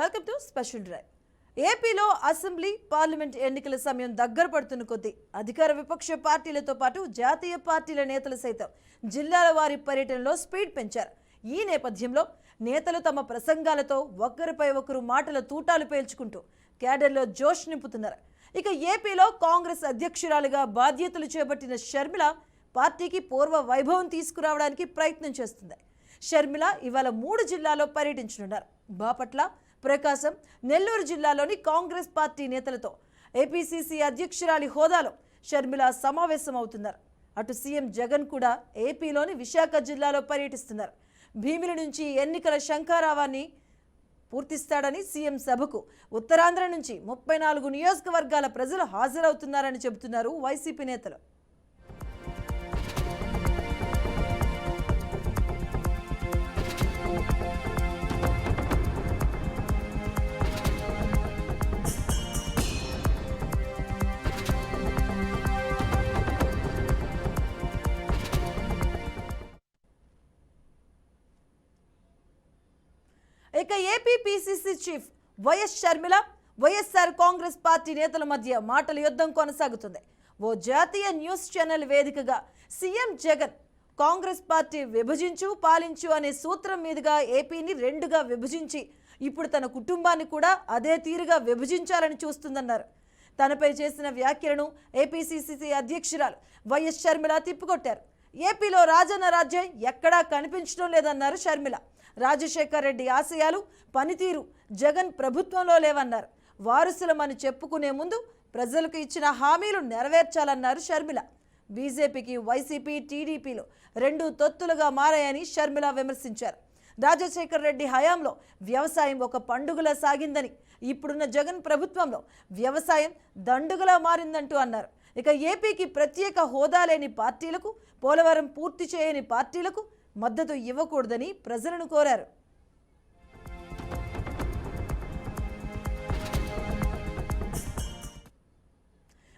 Welcome to special drive. ఏపీలో assembly parliament ఎన్నికల సమయం దగ్గర పడుతున్న కొద్దీ అధికార విపక్ష పార్టీలతో పాటు జాతీయ పార్టీల నేతలు సైతం జిల్లాల వారి పర్యటనలో స్పీడ్ పెంచారు. ఈ నేపథ్యంలో నేతలు తమ ప్రసంగాలతో ఒకరిపై ఒకరు మాటల తూటాలు పేల్చుకుంటూ క్యాడర్లో జోష్ నింపుతున్నారు. ఇక ఏపీలో కాంగ్రెస్ అధ్యక్షురాలుగా బాధ్యతలు చేపట్టిన షర్మిల పార్టీకి పూర్వ వైభవం తీసుకురావడానికి ప్రయత్నం చేస్తుంది. షర్మిల ఇవాళ 3 జిల్లాల్లో పర్యటించనున్నారు. బాపట్ల, ప్రకాశం, నెల్లూరు జిల్లాలోని కాంగ్రెస్ పార్టీ నేతలతో ఏపీసీసీ అధ్యక్షురాలి హోదాలో షర్మిల సమావేశం అవుతున్నారు. అటు సీఎం జగన్ కూడా ఏపీలోని విశాఖ జిల్లాలో పర్యటిస్తున్నారు. భీమిలి నుంచి ఎన్నికల శంఖారావాన్ని పూర్తిస్తాడని సీఎం సభకు ఉత్తరాంధ్ర నుంచి 34 నియోజకవర్గాల ప్రజలు హాజరవుతున్నారని చెబుతున్నారు వైసీపీ నేతలు. ఇక AP PCC chief YS Sharmila, YSR Congress party నేతల మధ్య మాటల యుద్ధం కొనసాగుతుంది. ఓ జాతీయ న్యూస్ ఛానల్ వేదికగా సీఎం జగన్ కాంగ్రెస్ పార్టీ విభజించు పాలించు అనే సూత్రం మీదుగా ఏపీని 2గా విభజించి ఇప్పుడు తన కుటుంబాన్ని కూడా అదే తీరుగా విభజించాలని చూస్తుందన్నారు. తనపై చేసిన వ్యాఖ్యలను ఏపీసీసీ అధ్యక్షురాలు వైఎస్ షర్మిల తిప్పికొట్టారు. ఏపీలో రాజన్న రాజ్యం ఎక్కడా కనిపించడం లేదన్నారు షర్మిల. రాజశేఖర్ రెడ్డి ఆశయాలు, పనితీరు జగన్ ప్రభుత్వంలో లేవన్నారు. వారసులమని చెప్పుకునే ముందు ప్రజలకు ఇచ్చిన హామీలు నెరవేర్చాలన్నారు షర్మిల. బీజేపీకి వైసీపీ, టీడీపీలో 2 తొత్తులుగా మారాయని షర్మిల విమర్శించారు. రాజశేఖర్ రెడ్డి హయాంలో వ్యవసాయం ఒక పండుగలా సాగిందని, ఇప్పుడున్న జగన్ ప్రభుత్వంలో వ్యవసాయం దండుగలా మారిందంటూ అన్నారు. ఇక ఏపీకి ప్రత్యేక హోదా లేని పార్టీలకు, పోలవరం పూర్తి చేయని పార్టీలకు మద్దతు ఇవ్వకూడదని ప్రజలను కోరారు.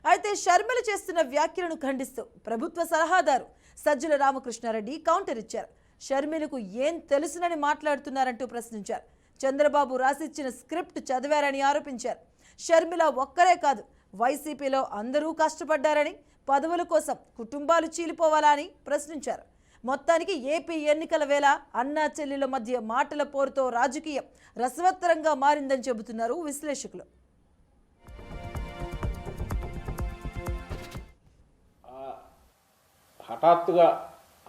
అయితే షర్మిల చేస్తున్న వ్యాఖ్యలను ఖండిస్తూ ప్రభుత్వ సలహాదారు సజ్జల రామకృష్ణారెడ్డి కౌంటర్ ఇచ్చారు. షర్మిలకు ఏం తెలుసునని మాట్లాడుతున్నారంటూ ప్రశ్నించారు. చంద్రబాబు రాసిచ్చిన స్క్రిప్ట్ చదివారని ఆరోపించారు. షర్మిల ఒక్కరే కాదు, వైసీపీలో అందరూ కష్టపడ్డారని, పదవుల కోసం కుటుంబాలు చీలిపోవాలా అని ప్రశ్నించారు. మొత్తానికి ఏపీ ఎన్నికల వేళ అన్నా చెల్లెల మధ్య మాటల పోరుతో రాజకీయం రసవత్తరంగా మారిందని చెబుతున్నారు విశ్లేషకులు. హఠాత్తుగా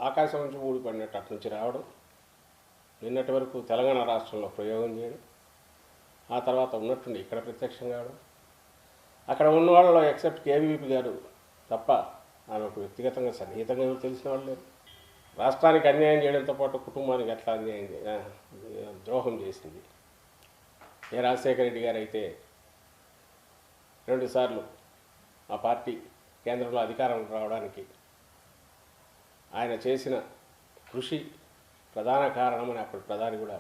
ఆకాశం నుంచి ఊడిపడినట్టు అటు నుంచి రావడం, నిన్నటి వరకు తెలంగాణ రాష్ట్రంలో ప్రయోగం చేయడం, ఆ తర్వాత ఉన్నట్టుండి ఇక్కడ ప్రత్యక్షం కావడం, అక్కడ ఉన్న వాళ్ళలో ఎక్సెప్ట్ కేవీపీ గారు తప్ప ఆమెకు వ్యక్తిగతంగా సన్నిహితంగా తెలిసిన వాళ్ళు లేరు. రాష్ట్రానికి అన్యాయం చేయడంతో పాటు కుటుంబానికి ఎట్లా ద్రోహం చేసింది. ఏ రాజశేఖర రెడ్డి గారు అయితే 2 సార్లు ఆ పార్టీ కేంద్రంలో అధికారం రావడానికి ఆయన చేసిన కృషి ప్రధాన కారణమని అప్పుడు ప్రధాని కూడా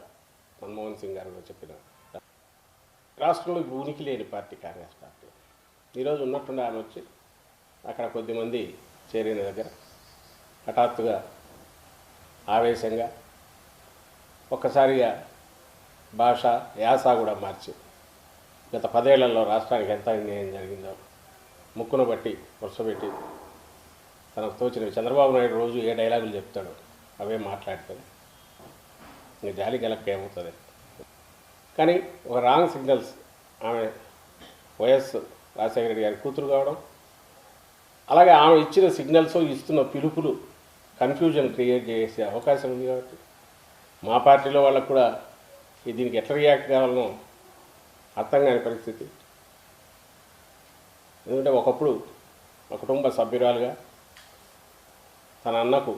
మన్మోహన్ సింగ్ గారు చెప్పిన. రాష్ట్రంలో ఉనికి లేని పార్టీ కాంగ్రెస్ పార్టీ. ఈరోజు ఉన్నట్టుండి ఆమె వచ్చి అక్కడ కొద్దిమంది చేరిన దగ్గర హఠాత్తుగా ఆవేశంగా ఒక్కసారిగా భాష యాస కూడా మార్చి గత 10 ఏళ్లలో రాష్ట్రానికి ఎంత అన్యాయం జరిగిందో ముక్కును బట్టి వరుసపెట్టి తనకు తోచినవి చంద్రబాబు నాయుడు రోజు ఏ డైలాగులు చెప్తాడో అవే మాట్లాడుతుంది. ఇంకా జాలి గెలక్క ఏమవుతుంది. కానీ ఒక రాంగ్ సిగ్నల్స్ ఆమె వైఎస్ రాజశేఖర రెడ్డి గారి కూతురు కావడం, అలాగే ఆమె ఇచ్చిన సిగ్నల్స్, ఇస్తున్న పిలుపులు కన్ఫ్యూజన్ క్రియేట్ చేసే అవకాశం ఉంది. కాబట్టి మా పార్టీలో వాళ్ళకు కూడా దీనికి ఎట్లా రియాక్ట్ కావాలనో అర్థం కాని పరిస్థితి. ఎందుకంటే ఒకప్పుడు ఒక కుటుంబ సభ్యురాలుగా తన అన్నకు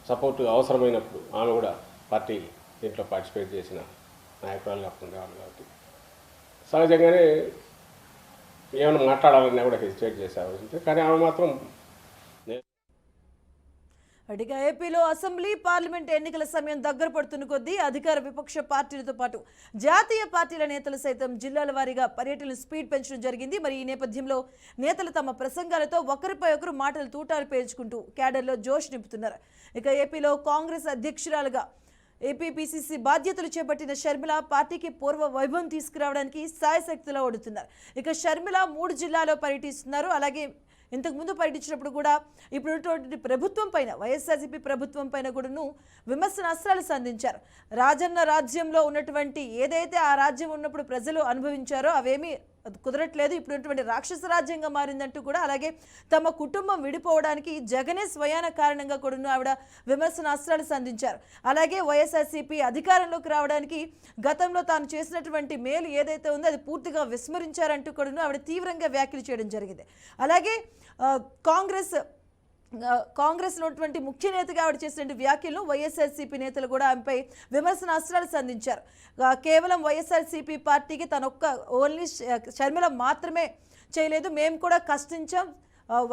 సపోర్ట్ అవసరమైనప్పుడు ఆమె కూడా పార్టీ దీంట్లో పార్టిసిపేట్ చేసిన నాయకురాలుగా ఉండేవాళ్ళు. కాబట్టి సహజంగానే ఏమైనా మాట్లాడాలన్నా కూడా హెసిటేట్ చేసేవాళ్ళు. కానీ ఆమె మాత్రం అటుగా ఏపీలో అసెంబ్లీ పార్లమెంట్ ఎన్నికల సమయం దగ్గర పడుతున్న కొద్దీ అధికార విపక్ష పార్టీలతో పాటు జాతీయ పార్టీల నేతలు సైతం జిల్లాల వారీగా పర్యటనలు స్పీడ్ పెంచడం జరిగింది. మరి ఈ నేపథ్యంలో నేతలు తమ ప్రసంగాలతో ఒకరిపై ఒకరు మాటలు తూటాలు పేల్చుకుంటూ క్యాడర్లో జోష్ నింపుతున్నారు. ఇక ఏపీలో కాంగ్రెస్ అధ్యక్షురాలుగా ఏపీ పిసిసి బాధ్యతలు చేపట్టిన షర్మిల పార్టీకి పూర్వ వైభవం తీసుకురావడానికి సాయశక్తిలో ఓడుతున్నారు. ఇక షర్మిల 3 జిల్లాల్లో పర్యటిస్తున్నారు. అలాగే ఇంతకుముందు పర్యటించినప్పుడు కూడా ఇప్పుడున్నటువంటి ప్రభుత్వం పైన వైఎస్ఆర్సీపీ ప్రభుత్వం పైన కూడాను విమర్శనాస్త్రాలు సంధించారు. రాజన్న రాజ్యంలో ఉన్నటువంటి ఏదైతే ఆ రాజ్యం ఉన్నప్పుడు ప్రజలు అనుభవించారో అవేమీ కుదరట్లేదు, ఇప్పుడున్నటువంటి రాక్షస రాజ్యంగా మారిందంటూ కూడా, అలాగే తమ కుటుంబం విడిపోవడానికి జగనే స్వయాన కారణంగా కూడాను ఆవిడ విమర్శనాస్త్రాలు సంధించారు. అలాగే వైఎస్ఆర్సీపీ అధికారంలోకి రావడానికి గతంలో తాను చేసినటువంటి మేలు ఏదైతే ఉందో అది పూర్తిగా విస్మరించారంటూ కూడాను ఆవిడ తీవ్రంగా వ్యాఖ్యలు చేయడం జరిగింది. అలాగే కాంగ్రెస్ ఉన్నటువంటి ముఖ్య నేతగా ఆవిడ చేసినటువంటి వ్యాఖ్యలను వైఎస్ఆర్సీపీ నేతలు కూడా ఆమెపై విమర్శనాస్త్రాలు సంధించారు. కేవలం వైఎస్ఆర్సీపీ పార్టీకి తనొక్క ఓన్లీ షర్మిల మాత్రమే చేయలేదు, మేము కూడా కష్టించాం,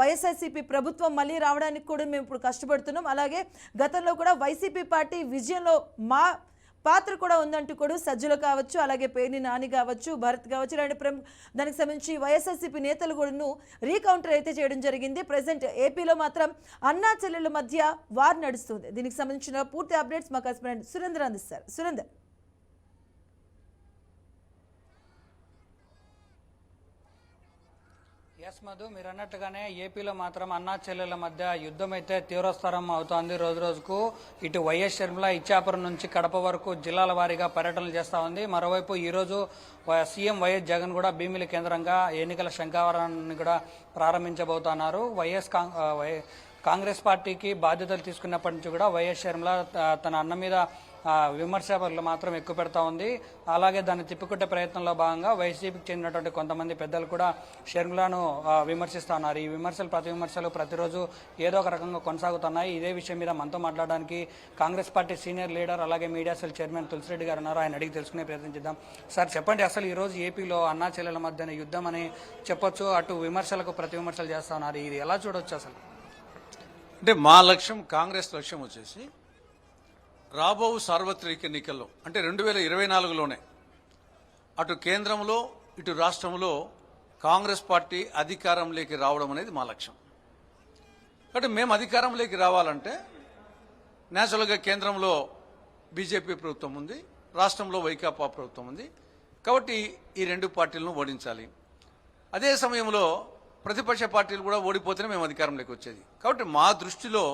వైఎస్ఆర్సీపీ ప్రభుత్వం మళ్ళీ రావడానికి కూడా మేము ఇప్పుడు కష్టపడుతున్నాం, అలాగే గతంలో కూడా వైసీపీ పార్టీ విజయంలో మా పాత్ర కూడా ఉందంటూ కూడా సజ్జలు కావచ్చు, అలాగే పేర్ని నాని కావచ్చు, భరత్ కావచ్చు, ఇలాంటి దానికి సంబంధించి వైఎస్ఆర్సీపీ నేతలు కూడాను రీకౌంటర్ అయితే చేయడం జరిగింది. ప్రజెంట్ ఏపీలో మాత్రం అన్నా చెల్లెళ్ళ మధ్య వార్ నడుస్తుంది. దీనికి సంబంధించిన పూర్తి అప్డేట్స్ మా కరెస్పాండెంట్ సురేందర్ అందిస్తారు. సురేందర్. ఎస్ మధు, మీరు అన్నట్టుగానే ఏపీలో మాత్రం అన్నా చెల్లెల మధ్య యుద్ధం అయితే తీవ్రస్తరం అవుతోంది. రోజు రోజుకు ఇటు వైఎస్ షర్మిల ఇచ్చాపురం నుంచి కడప వరకు జిల్లాల వారీగా పర్యటనలు చేస్తూ ఉంది. మరోవైపు ఈరోజు సీఎం వైఎస్ జగన్ కూడా భీమిలి కేంద్రంగా ఎన్నికల శంఖారావాన్ని కూడా ప్రారంభించబోతున్నారు. కాంగ్రెస్ పార్టీకి బాధ్యతలు తీసుకున్నప్పటి నుంచి కూడా వైఎస్ షర్మిల తన అన్న మీద విమర్శలు మాత్రం ఎక్కువ పెడతా ఉంది. అలాగే దాన్ని తిప్పికొట్టే ప్రయత్నంలో భాగంగా వైసీపీకి చెందినటువంటి కొంతమంది పెద్దలు కూడా షర్మిలను విమర్శిస్తూ ఉన్నారు. ఈ ప్రతి విమర్శలు ప్రతిరోజు ఏదో ఒక రకంగా కొనసాగుతున్నాయి. ఇదే విషయం మీద మనతో మాట్లాడడానికి కాంగ్రెస్ పార్టీ సీనియర్ లీడర్ అలాగే మీడియా సెల్ చైర్మన్ తులసిరెడ్డి గారు ఉన్నారు. ఆయన అడిగి తెలుసుకునే ప్రయత్నం చేద్దాం. సార్ చెప్పండి, అసలు ఈరోజు ఏపీలో అన్నా చెల్లెల మధ్యన యుద్ధం అని చెప్పొచ్చు, అటు విమర్శలకు ప్రతి విమర్శలు చేస్తూ ఉన్నారు. ఇది ఎలా చూడొచ్చు అసలు? అంటే మా లక్ష్యం, కాంగ్రెస్ లక్ష్యం వచ్చేసి రాబో సార్వత్రిక ఎన్నికల్లో అంటే 2024లోనే అటు కేంద్రంలో ఇటు రాష్ట్రంలో కాంగ్రెస్ పార్టీ అధికారంలోకి రావడం అనేది మా లక్ష్యం. కాబట్టి మేము అధికారంలోకి రావాలంటే నేచురల్గా కేంద్రంలో బీజేపీ ప్రభుత్వం ఉంది, రాష్ట్రంలో వైకాపా ప్రభుత్వం ఉంది. కాబట్టి ఈ 2 పార్టీలను ఓడించాలి. అదే సమయంలో ప్రతిపక్ష పార్టీలు కూడా ఓడిపోతేనే మేము అధికారంలోకి వచ్చేది. కాబట్టి మా దృష్టిలో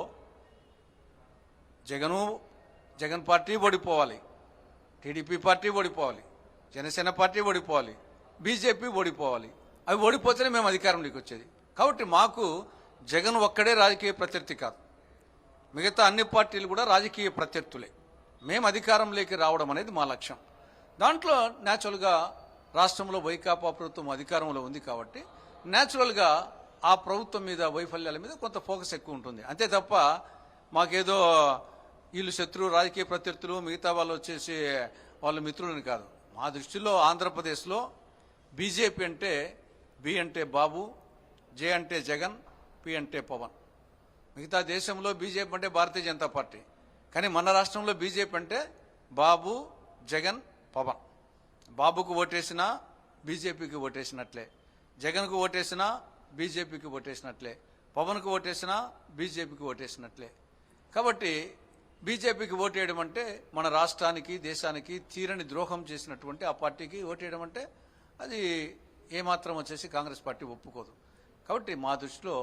జగన్ పార్టీ ఓడిపోవాలి, టీడీపీ పార్టీ ఓడిపోవాలి, జనసేన పార్టీ ఓడిపోవాలి, బీజేపీ ఓడిపోవాలి. అవి ఓడిపోతేనే మేము అధికారంలోకి వచ్చేది. కాబట్టి మాకు జగన్ ఒక్కడే రాజకీయ ప్రత్యర్థి కాదు, మిగతా అన్ని పార్టీలు కూడా రాజకీయ ప్రత్యర్థులే. మేము అధికారంలోకి రావడం అనేది మా లక్ష్యం. దాంట్లో న్యాచురల్గా రాష్ట్రంలో వైకాపా ప్రభుత్వం అధికారంలో ఉంది కాబట్టి న్యాచురల్గా ఆ ప్రభుత్వం మీద వైఫల్యాల మీద కొంత ఫోకస్ ఎక్కువ ఉంటుంది. అంతే తప్ప మాకేదో వీళ్ళు శత్రువు రాజకీయ ప్రత్యర్థులు మిగతా వాళ్ళు వచ్చేసి వాళ్ళు మిత్రులని కాదు. మా దృష్టిలో ఆంధ్రప్రదేశ్లో బీజేపీ అంటే బి అంటే బాబు, జే అంటే జగన్, పి అంటే పవన్. మిగతా దేశంలో బీజేపీ అంటే భారతీయ జనతా పార్టీ, కానీ మన రాష్ట్రంలో బీజేపీ అంటే బాబు, జగన్, పవన్. బాబుకు ఓటేసినా బీజేపీకి ఓటేసినట్లే, జగన్కు ఓటేసినా బీజేపీకి ఓటేసినట్లే, పవన్కు ఓటేసినా బీజేపీకి ఓటేసినట్లే. కాబట్టి బీజేపీకి ఓటేయడం అంటే మన రాష్ట్రానికి దేశానికి తీరని ద్రోహం చేసినటువంటి ఆ పార్టీకి ఓటేయడం అంటే అది ఏమాత్రం వచ్చేసి కాంగ్రెస్ పార్టీ ఒప్పుకోదు. కాబట్టి మా దృష్టిలో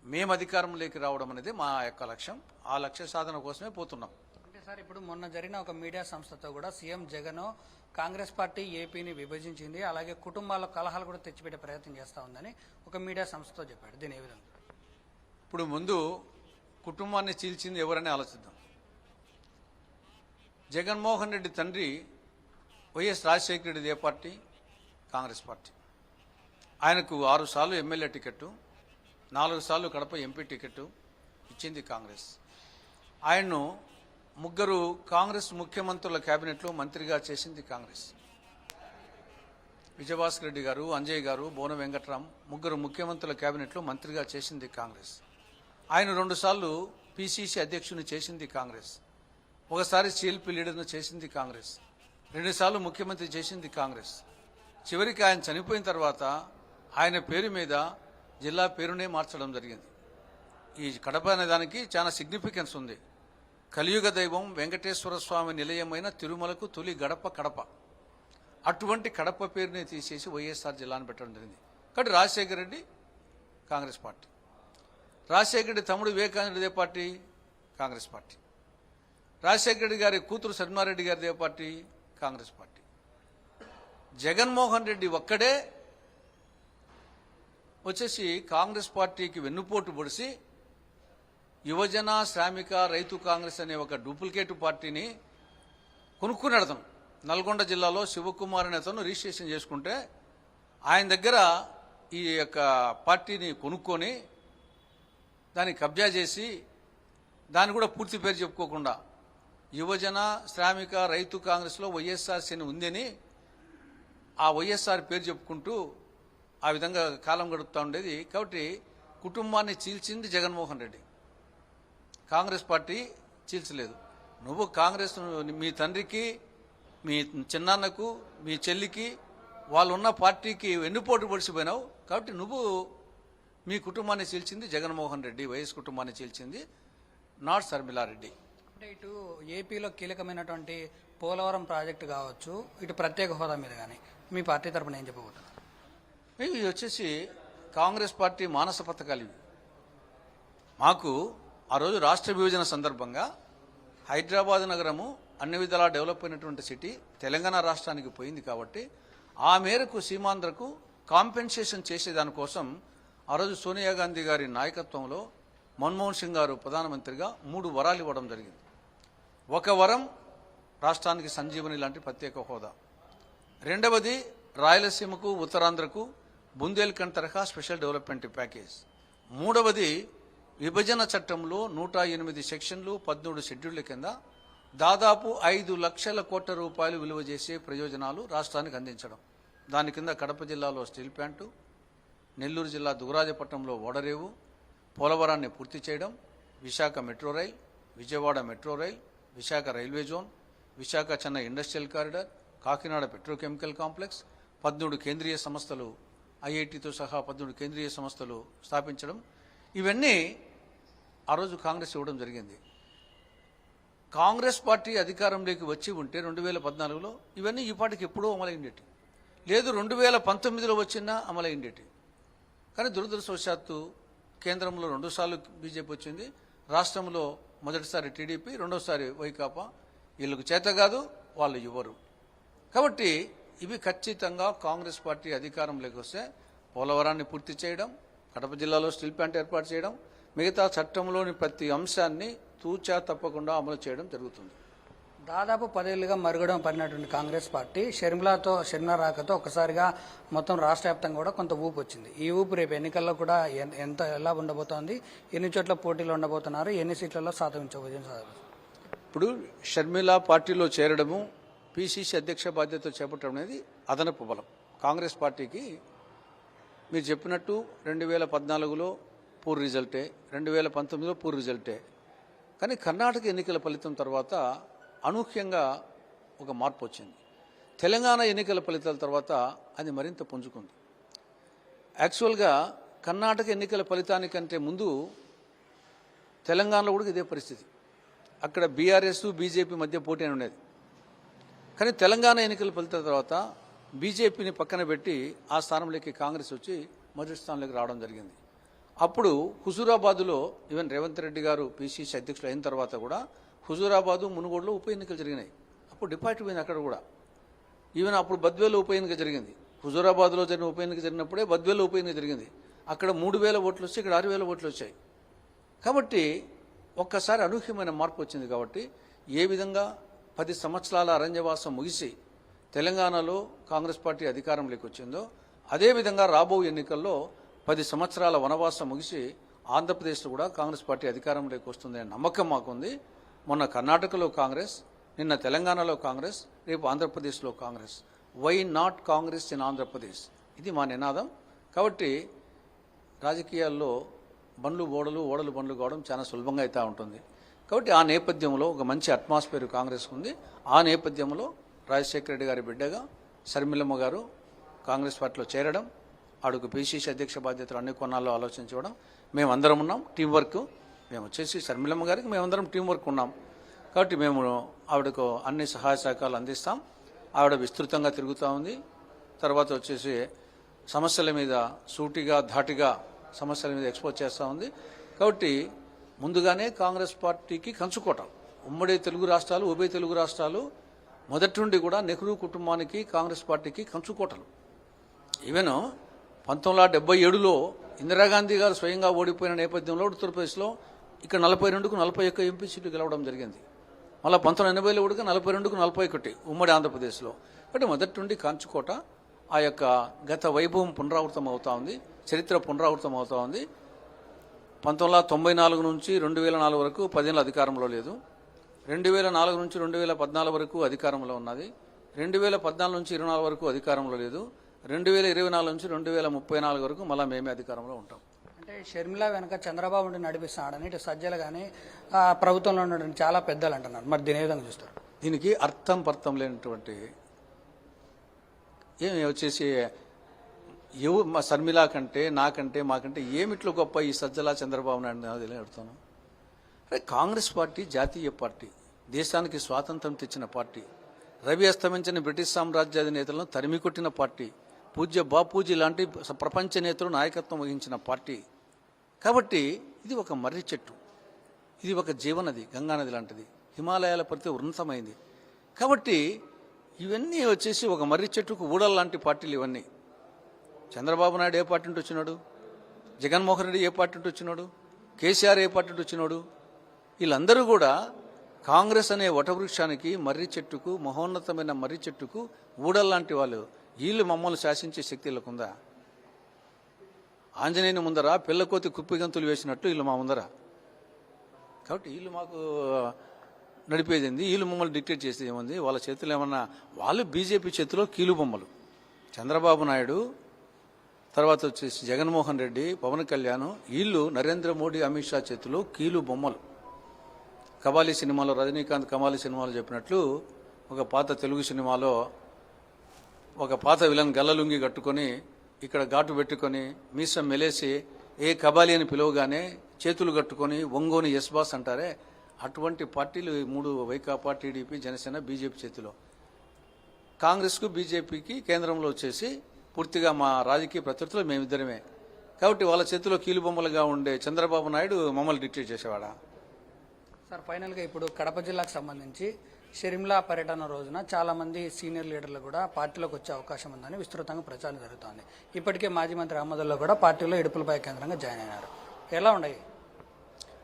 మేము అధికారంలోకి రావడం అనేది మా యొక్క లక్ష్యం. ఆ లక్ష్య సాధన కోసమే పోతున్నాం. అంటే సార్, ఇప్పుడు మొన్న జరిగిన ఒక మీడియా సంస్థతో కూడా సీఎం జగన్ కాంగ్రెస్ పార్టీ ఏపీని విభజించింది, అలాగే కుటుంబాల కలహాలు కూడా తెచ్చిపెట్టే ప్రయత్నం చేస్తూ ఉందని ఒక మీడియా సంస్థతో చెప్పాడు. దీని ఏ విధంగా? ఇప్పుడు ముందు కుటుంబాన్ని చీల్చింది ఎవరని ఆలోచిద్దాం. జగన్మోహన్ రెడ్డి తండ్రి వైఎస్ రాజశేఖర రెడ్డి ఏ పార్టీ? కాంగ్రెస్ పార్టీ. ఆయనకు 6 సార్లు ఎమ్మెల్యే టికెట్టు, 4 సార్లు కడప ఎంపీ టికెట్టు ఇచ్చింది కాంగ్రెస్. ఆయన్ను 3 కాంగ్రెస్ ముఖ్యమంత్రుల కేబినెట్లో మంత్రిగా చేసింది కాంగ్రెస్. విజయభాస్కర్ రెడ్డి గారు, అంజయ్ గారు, బోన వెంకట్రామ్ 3 ముఖ్యమంత్రుల కేబినెట్లో మంత్రిగా చేసింది కాంగ్రెస్. ఆయన 2 సార్లు పిసిసి అధ్యక్షుని చేసింది కాంగ్రెస్. ఒకసారి సిఎల్పి లీడర్ను చేసింది కాంగ్రెస్. 2 సార్లు ముఖ్యమంత్రి చేసింది కాంగ్రెస్. చివరికి ఆయన చనిపోయిన తర్వాత ఆయన పేరు మీద జిల్లా పేరునే మార్చడం జరిగింది. ఈ కడప అనే దానికి చాలా సిగ్నిఫికెన్స్ ఉంది. కలియుగ దైవం వెంకటేశ్వర స్వామి నిలయమైన తిరుమలకు తొలి గడప కడప. అటువంటి కడప పేరుని తీసేసి వైఎస్ఆర్ జిల్లాను పెట్టడం జరిగింది. కాబట్టి రాజశేఖర రెడ్డి కాంగ్రెస్ పార్టీ, రాజశేఖర రెడ్డి తమ్ముడు వివేకానంద ఏ పార్టీ? కాంగ్రెస్ పార్టీ. రాజశేఖర రెడ్డి గారి కూతురు శర్మారెడ్డి గారిదే పార్టీ? కాంగ్రెస్ పార్టీ. జగన్మోహన్ రెడ్డి ఒక్కడే వచ్చేసి కాంగ్రెస్ పార్టీకి వెన్నుపోటు పొడిసి యువజన శ్రామిక రైతు కాంగ్రెస్ అనే ఒక డూప్లికేట్ పార్టీని కొనుక్కున్నాడు. అతను నల్గొండ జిల్లాలో శివకుమార్ అనే అతను రిజిస్ట్రేషన్ చేసుకుంటే ఆయన దగ్గర ఈ యొక్క పార్టీని కొనుక్కొని దాన్ని కబ్జా చేసి దాన్ని కూడా పూర్తి పేరు చెప్పుకోకుండా యువజన శ్రామిక రైతు కాంగ్రెస్లో వైఎస్ఆర్సీని ఉందని ఆ వైఎస్ఆర్ పేరు చెప్పుకుంటూ ఆ విధంగా కాలం గడుపుతూ ఉండేది. కాబట్టి కుటుంబాన్ని చీల్చింది జగన్మోహన్ రెడ్డి, కాంగ్రెస్ పార్టీ చీల్చలేదు. నువ్వు కాంగ్రెస్ మీ తండ్రికి, మీ చిన్నాన్నకు, మీ చెల్లికి వాళ్ళు ఉన్న పార్టీకి వెన్నుపోటు పొడిచిపోయినావు. కాబట్టి నువ్వు మీ కుటుంబాన్ని చీల్చింది జగన్మోహన్ రెడ్డి, వైఎస్ కుటుంబాన్ని చీల్చింది నాట్ శర్మిలారెడ్డి. అంటే ఇటు ఏపీలో కీలకమైనటువంటి పోలవరం ప్రాజెక్టు కావచ్చు, ఇటు ప్రత్యేక హోదా మీద కానీ మీ పార్టీ తరపున ఏం చెప్పబోతున్నారు? ఇవి వచ్చేసి కాంగ్రెస్ పార్టీ మానస పథకాలు. ఇవి మాకు ఆ రోజు రాష్ట్ర విభజన సందర్భంగా హైదరాబాద్ నగరము అన్ని విధాలా డెవలప్ అయినటువంటి సిటీ తెలంగాణ రాష్ట్రానికి పోయింది. కాబట్టి ఆ మేరకు సీమాంధ్రకు కాంపెన్సేషన్ చేసేదానికోసం ఆ రోజు సోనియా గాంధీ గారి నాయకత్వంలో మన్మోహన్ సింగ్ గారు ప్రధానమంత్రిగా 3 వరాలు ఇవ్వడం జరిగింది. ఒక వరం రాష్ట్రానికి సంజీవని లాంటి ప్రత్యేక హోదా, రెండవది రాయలసీమకు ఉత్తరాంధ్రకు బుందేల్ఖండ్ తరహా స్పెషల్ డెవలప్మెంట్ ప్యాకేజ్, మూడవది విభజన చట్టంలో 108 సెక్షన్లు 13 షెడ్యూళ్ల కింద దాదాపు 5 లక్షల కోట్ల రూపాయలు విలువ చేసే ప్రయోజనాలు రాష్ట్రానికి అందించడం. దాని కింద కడప జిల్లాలో స్టీల్ ప్లాంటు, నెల్లూరు జిల్లా దుగరాజపట్నంలో ఓడరేవు, పోలవరాన్ని పూర్తి చేయడం, Visakha metro rail, Vijayawada metro rail, Visakha railway zone, Visakha Chennai industrial corridor, Kakinada petrochemical complex, 13 కేంద్రీయ సంస్థలు, ఐఐటితో సహా 13 కేంద్రీయ సంస్థలు స్థాపించడం. ఇవన్నీ ఆ రోజు కాంగ్రెస్ ఇవ్వడం జరిగింది. కాంగ్రెస్ పార్టీ అధికారంలోకి వచ్చి ఉంటే 2014లో ఇవన్నీ ఈ పార్టీకి ఎప్పుడూ అమలైండేటి, లేదు 2019లో వచ్చినా అమలైండేటి. కానీ దురదృష్టవశాత్తు కేంద్రంలో 2 సార్లు బీజేపీ వచ్చింది, రాష్ట్రంలో మొదటిసారి టీడీపీ, రెండోసారి వైకాపా. వీళ్ళకు చేత కాదు, వాళ్ళు ఇవ్వరు. కాబట్టి ఇవి ఖచ్చితంగా కాంగ్రెస్ పార్టీ అధికారంలోకి వస్తే పోలవరాన్ని పూర్తి చేయడం, కడప జిల్లాలో స్టీల్ ప్లాంట్ ఏర్పాటు చేయడం, మిగతా చట్టంలోని ప్రతి అంశాన్ని తూచా తప్పకుండా అమలు చేయడం జరుగుతుంది. దాదాపు 10 ఏళ్లుగా మరుగుడం పడినటువంటి కాంగ్రెస్ పార్టీ షర్మిలా రాకతో ఒకసారిగా మొత్తం రాష్ట్ర వ్యాప్తంగా కూడా కొంత ఊపు వచ్చింది. ఈ ఊపు రేపు ఎన్నికల్లో కూడా ఎలా ఉండబోతోంది, ఎన్ని చోట్ల పోటీలు ఉండబోతున్నారు, ఎన్ని సీట్లలో సాధించబోతున్నారు? ఇప్పుడు షర్మిల పార్టీలో చేరడము, పిసిసి అధ్యక్ష బాధ్యత చేపట్టడం అనేది అదనపు బలం కాంగ్రెస్ పార్టీకి. మీరు చెప్పినట్టు 2014లో పూర్ రిజల్టే, 2019లో పూర్ రిజల్టే. కానీ కర్ణాటక ఎన్నికల ఫలితం తర్వాత అనూహ్యంగా ఒక మార్పు వచ్చింది. తెలంగాణ ఎన్నికల ఫలితాల తర్వాత అది మరింత పుంజుకుంది. యాక్చువల్గా కర్ణాటక ఎన్నికల ఫలితానికంటే ముందు తెలంగాణలో కూడా ఇదే పరిస్థితి. అక్కడ బీఆర్ఎస్ బీజేపీ మధ్య పోటీ అని ఉండేది. కానీ తెలంగాణ ఎన్నికల ఫలితాల తర్వాత బీజేపీని పక్కన పెట్టి ఆ స్థానంలోకి కాంగ్రెస్ వచ్చి మొదటి స్థానంలోకి రావడం జరిగింది. అప్పుడు హుజూరాబాదులో ఈవెన్ రేవంత్ రెడ్డి గారు పిసిసి అధ్యక్షులు అయిన తర్వాత కూడా హుజూరాబాదు, మునుగోడులో ఉప ఎన్నికలు జరిగినాయి. అప్పుడు డిపాజిట్ పోయింది అక్కడ కూడా. ఈవెన్ అప్పుడు బద్వేలు ఉప ఎన్నిక జరిగింది. హుజూరాబాద్లో జరిగిన ఉప ఎన్నిక జరిగినప్పుడే బద్వేలు ఉప ఎన్నిక జరిగింది. అక్కడ 3000 ఓట్లు వచ్చి ఇక్కడ 6000 ఓట్లు వచ్చాయి. కాబట్టి ఒక్కసారి అనూహ్యమైన మార్పు వచ్చింది. కాబట్టి ఏ విధంగా 10 సంవత్సరాల అరణ్యవాసం ముగిసి తెలంగాణలో కాంగ్రెస్ పార్టీ అధికారంలోకి వచ్చిందో అదేవిధంగా రాబోయే ఎన్నికల్లో 10 సంవత్సరాల వనవాసం ముగిసి ఆంధ్రప్రదేశ్లో కూడా కాంగ్రెస్ పార్టీ అధికారంలోకి వస్తుందనే నమ్మకం మాకుంది. మొన్న కర్ణాటకలో కాంగ్రెస్, నిన్న తెలంగాణలో కాంగ్రెస్, రేపు ఆంధ్రప్రదేశ్లో Congress. Why not Congress in Andhra Pradesh, ఇది మా నినాదం. కాబట్టి రాజకీయాల్లో బండ్లు ఓడలు, ఓడలు బండ్లు కావడం చాలా సులభంగా అవుతూ ఉంటుంది. కాబట్టి ఆ నేపథ్యంలో ఒక మంచి అట్మాస్ఫియర్ కాంగ్రెస్కు ఉంది. ఆ నేపథ్యంలో రాజశేఖర రెడ్డి గారి బిడ్డగా శర్మిలమ్మ గారు కాంగ్రెస్ పార్టీలో చేరడం, ఆడుకు పిసిసి అధ్యక్ష బాధ్యతలు అన్ని కొన్నాళ్ళు ఆలోచించడం, మేమందరం ఉన్నాం టీం వర్క్. మేము వచ్చేసి శర్మిలమ్మ గారికి మేమందరం టీం వర్క్ ఉన్నాం. కాబట్టి మేము ఆవిడకు అన్ని సహాయ సహకారాలు అందిస్తాం. ఆవిడ విస్తృతంగా తిరుగుతూ ఉంది. తర్వాత వచ్చేసి సమస్యల మీద సూటిగా ధాటిగా సమస్యల మీద ఎక్స్పోజ్ చేస్తూ ఉంది. కాబట్టి ముందుగానే కాంగ్రెస్ పార్టీకి కంచుకోట. ఉమ్మడి తెలుగు రాష్ట్రాలు, ఉభయ తెలుగు రాష్ట్రాలు మొదటి నుండి కూడా నెహ్రూ కుటుంబానికి కాంగ్రెస్ పార్టీకి కంచుకోటలు. ఈవెన్ 1977లో ఇందిరాగాంధీ గారు స్వయంగా ఓడిపోయిన నేపథ్యంలో ఉత్తరప్రదేశ్లో ఇక్కడ 42కు 41 ఎంపీ సీట్లు గెలవడం జరిగింది. మళ్ళీ 1980లో కూడా 42కు 41 ఉమ్మడి ఆంధ్రప్రదేశ్లో. కాబట్టి మొదటి నుండి కంచుకోట. ఆ యొక్క గత వైభవం పునరావృతం అవుతా ఉంది, చరిత్ర పునరావృతం అవుతా ఉంది. 1994 నుంచి 2004 వరకు 10 ఏళ్ళ అధికారంలో లేదు. 2004 నుంచి 2014 వరకు అధికారంలో ఉన్నది. 2014 నుంచి 24 వరకు అధికారంలో లేదు. 2024 నుంచి 2034 వరకు మళ్ళీ మేమే అధికారంలో ఉంటాం. అంటే షర్మిల వెనక చంద్రబాబు ఉండి నడిపిస్తున్నాడని ఇటు సజ్జలు కానీ ప్రభుత్వంలో ఉన్నటువంటి చాలా పెద్దలు అంటున్నారు. మరి దీని ఏ విధంగా చూస్తారు? దీనికి అర్థం పర్థం లేనటువంటి ఏమి వచ్చేసి మా శర్మిల కంటే నాకంటే మాకంటే ఏమిట్లో గొప్ప ఈ సజ్జల చంద్రబాబు నాయుడు అడుగుతాను. అంటే కాంగ్రెస్ పార్టీ జాతీయ పార్టీ, దేశానికి స్వాతంత్రం తెచ్చిన పార్టీ, రవి అస్తమించిన బ్రిటిష్ సామ్రాజ్యాధినేతలను తరిమికొట్టిన పార్టీ, పూజ్య బాపూజీ లాంటి ప్రపంచ నేతలు నాయకత్వం వహించిన పార్టీ. కాబట్టి ఇది ఒక మర్రి చెట్టు, ఇది ఒక జీవనది, గంగానది లాంటిది, హిమాలయాల పరిధి ఉన్నతమైంది. కాబట్టి ఇవన్నీ వచ్చేసి ఒక మర్రి చెట్టుకు ఊడల లాంటి పార్టీలు ఇవన్నీ. చంద్రబాబు నాయుడు ఏ పార్టీ నుండి వచ్చినాడు, జగన్మోహన్ రెడ్డి ఏ పార్టీ నుండి వచ్చినాడు, కేసీఆర్ ఏ పార్టీ నుండి వచ్చినాడు, వీళ్ళందరూ కూడా కాంగ్రెస్ అనే వటవృక్షానికి, మర్రి చెట్టుకు, మహోన్నతమైన మర్రి చెట్టుకు ఊడల్లాంటి వాళ్ళు. వీళ్ళు మమ్మల్ని శాసించే శక్తి వీళ్ళకుందా? ఆంజనేయుని ముందర పిల్లకోతి కుప్పిగంతులు వేసినట్టు వీళ్ళు మా ముందర. కాబట్టి వీళ్ళు మాకు నడిపేది, వీళ్ళు మమ్మల్ని డిక్టేట్ చేసేది ఏముంది? వాళ్ళ చేతులు ఏమన్నా, వాళ్ళు బీజేపీ చేతిలో కీలు బొమ్మలు. చంద్రబాబు నాయుడు తర్వాత వచ్చేసి జగన్మోహన్ రెడ్డి, పవన్ కళ్యాణ్, వీళ్ళు నరేంద్ర మోడీ, అమిత్ షా చేతిలో కీలు బొమ్మలు. కబాలీ సినిమాలో రజనీకాంత్ కబాలీ సినిమాలో చెప్పినట్లు ఒక పాత తెలుగు సినిమాలో ఒక పాత విలన్ గల్లలుంగి కట్టుకొని ఇక్కడ ఘాటు పెట్టుకొని మీసం మెలేసి ఏ కబాలీ అని పిలవగానే చేతులు కట్టుకొని ఒంగోని ఎస్ బాస్ అంటారే, అటువంటి పార్టీలు 3 వైకాపా, టీడీపీ, జనసేన, బీజేపీ చేతిలో. కాంగ్రెస్కు బీజేపీకి కేంద్రంలో వచ్చేసి పూర్తిగా మా రాజకీయ ప్రత్యర్థులు మేమిద్దరమే. కాబట్టి వాళ్ళ చేతిలో కీలుబొమ్మలుగా ఉండే చంద్రబాబు నాయుడు మమ్మల్ని డిక్టేట్ చేసేవాడా? సార్, ఫైనల్గా ఇప్పుడు కడప జిల్లాకు సంబంధించి షర్మిల పర్యటన రోజున చాలా మంది సీనియర్ లీడర్లు కూడా పార్టీలోకి వచ్చే అవకాశం ఉందని విస్తృతంగా ప్రచారం జరుగుతోంది. ఇప్పటికే మాజీ మంత్రి అహ్మదుల్లా కూడా పార్టీలో ఇడుపులపై కేంద్రంగా జాయిన్ అయినారు. ఎలా ఉన్నాయి?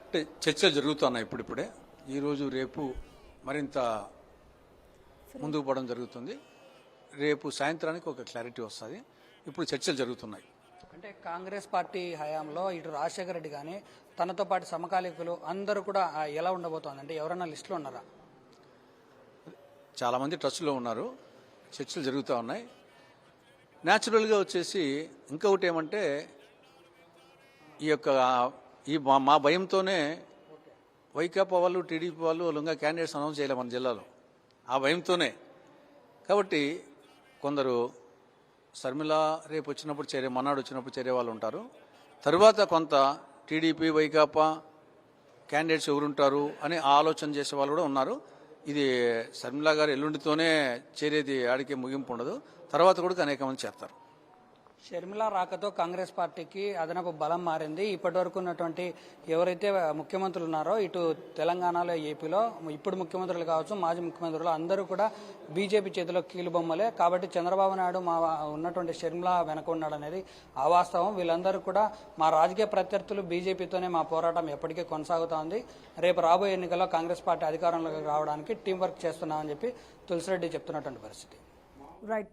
అంటే చర్చలు జరుగుతున్నాయి ఇప్పుడిప్పుడే. ఈరోజు రేపు మరింత ముందుకు పోవడం జరుగుతుంది. రేపు సాయంత్రానికి ఒక క్లారిటీ వస్తుంది. ఇప్పుడు చర్చలు జరుగుతున్నాయి. అంటే కాంగ్రెస్ పార్టీ హయాంలో ఇటు రాజశేఖర రెడ్డి కానీ తనతో పాటు సమకాలీకులు అందరూ కూడా ఎలా ఉండబోతోంది? అంటే ఎవరైనా లిస్టులో ఉన్నారా? చాలామంది ట్రస్ట్లో ఉన్నారు, చర్చలు జరుగుతూ ఉన్నాయి. న్యాచురల్గా వచ్చేసి ఇంకొకటి ఏమంటే ఈ మా భయంతోనే వైకాపా వాళ్ళు, టీడీపీ వాళ్ళు ఇంకా క్యాండిడేట్స్ అనౌన్స్ చేయలేము మన జిల్లాలో, ఆ భయంతోనే. కాబట్టి కొందరు శర్మిల రేపు వచ్చినప్పుడు మన్నాడు వచ్చినప్పుడు చేరే వాళ్ళు ఉంటారు. తరువాత కొంత టీడీపీ, వైకాపా క్యాండిడేట్స్ ఎవరుంటారు అని ఆలోచన చేసే వాళ్ళు కూడా ఉన్నారు. ఇది శర్మిల గారు ఎల్లుండితోనే చేరేది, ఆడికి ముగింపు ఉండదు. తర్వాత కూడా అనేక మంది చేస్తారు. షర్మిల రాకతో కాంగ్రెస్ పార్టీకి అదనపు బలం మారింది. ఇప్పటి వరకు ఉన్నటువంటి ఎవరైతే ముఖ్యమంత్రులు ఉన్నారో ఇటు తెలంగాణలో, ఏపీలో ఇప్పుడు ముఖ్యమంత్రులు కావచ్చు, మాజీ ముఖ్యమంత్రులు అందరూ కూడా బీజేపీ చేతిలో కీలుబొమ్మలే. కాబట్టి చంద్రబాబు నాయుడు మా ఉన్నటువంటి షర్మిల వెనక ఉన్నాడు అనేది అవాస్తవం. వీళ్ళందరూ కూడా మా రాజకీయ ప్రత్యర్థులు, బీజేపీతోనే మా పోరాటం ఎప్పటికీ కొనసాగుతూ ఉంది. రేపు రాబోయే ఎన్నికల్లో కాంగ్రెస్ పార్టీ అధికారంలోకి రావడానికి టీం వర్క్ చేస్తున్నామని చెప్పి తులసిరెడ్డి చెప్తున్నటువంటి పరిస్థితి. రైట్.